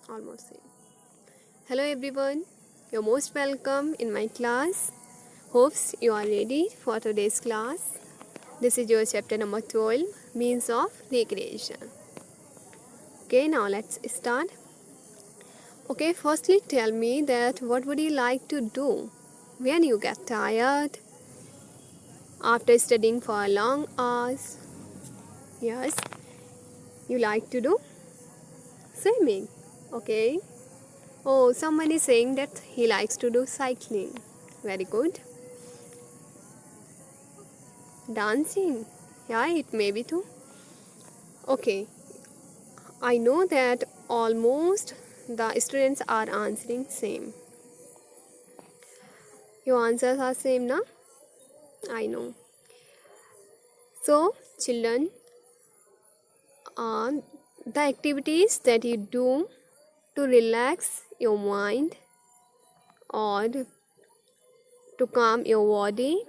almost same. Hello everyone, you're most welcome in my class. Hopes you are ready for today's class. This is your chapter number 12, means of recreation. Okay, now let's start. Okay, firstly tell me that what would you like to do when you get tired after studying for long hours? Yes, you like to do swimming. Okay. Oh, someone is saying that he likes to do cycling. Very good. Dancing. Yeah, it may be too. Okay. I know that almost the students are answering same. Your answers are same, na? I know. So, children, the activities that you do to relax your mind or to calm your body,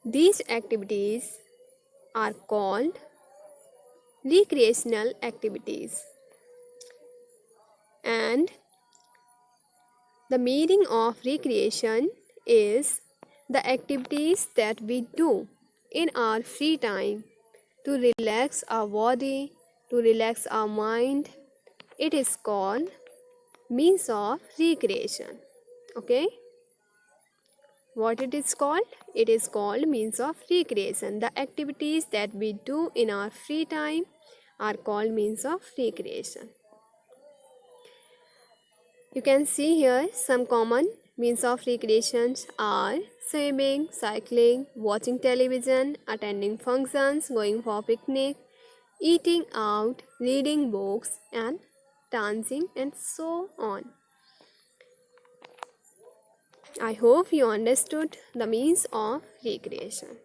these activities are called recreational activities. And the meaning of recreation is the activities that we do in our free time to relax our body, to relax our mind. It is called means of recreation. Okay? What it is called? It is called means of recreation. The activities that we do in our free time are called means of recreation. You can see here some common means of recreations are swimming, cycling, watching television, attending functions, going for picnic, eating out, reading books and dancing and so on. I hope you understood the means of recreation.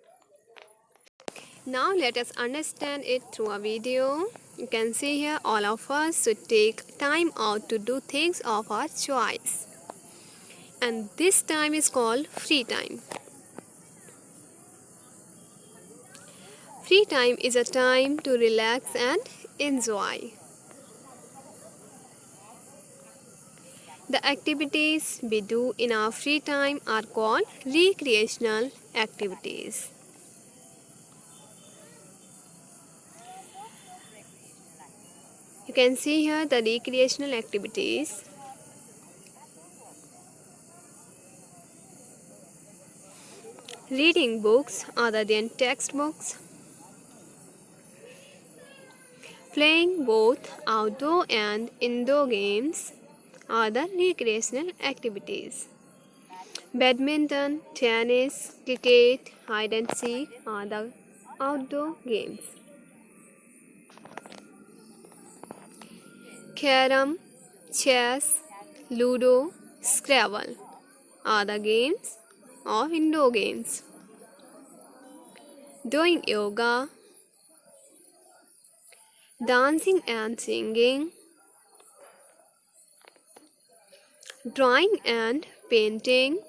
Now let us understand it through a video. You can see here all of us should take time out to do things of our choice. And this time is called free time. Free time is a time to relax and enjoy. The activities we do in our free time are called recreational activities. You can see here the recreational activities. Reading books other than textbooks. Playing both outdoor and indoor games are the recreational activities. Badminton, tennis, cricket, hide and seek are the outdoor games. Carom, chess, ludo, Scrabble are the games of indoor games. Doing yoga, dancing and singing, drawing and painting,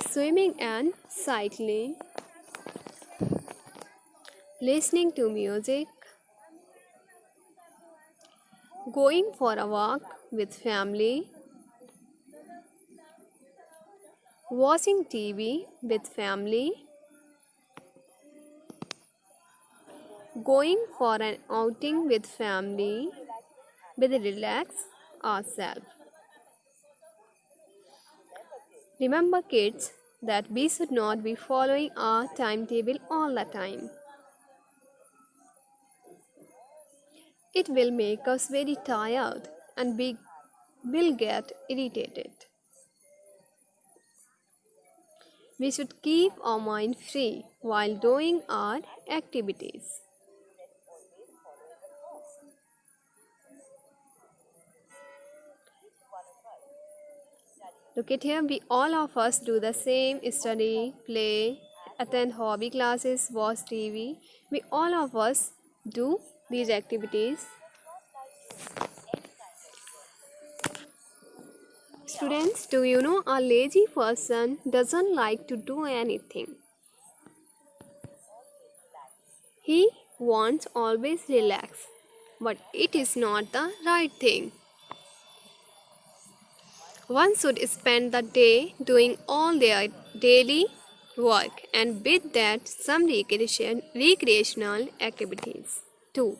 swimming and cycling, listening to music, going for a walk with family, watching TV with family, going for an outing with family, with relax ourselves. Remember kids that we should not be following our timetable all the time. It will make us very tired and we will get irritated. We should keep our mind free while doing our activities. Look at here, we all of us do the same: study, play, attend hobby classes, watch TV. We all of us do these activities. Students, do you know a lazy person doesn't like to do anything? He wants always relax. but it is not the right thing. One should spend the day doing all their daily work and with that some recreational activities too.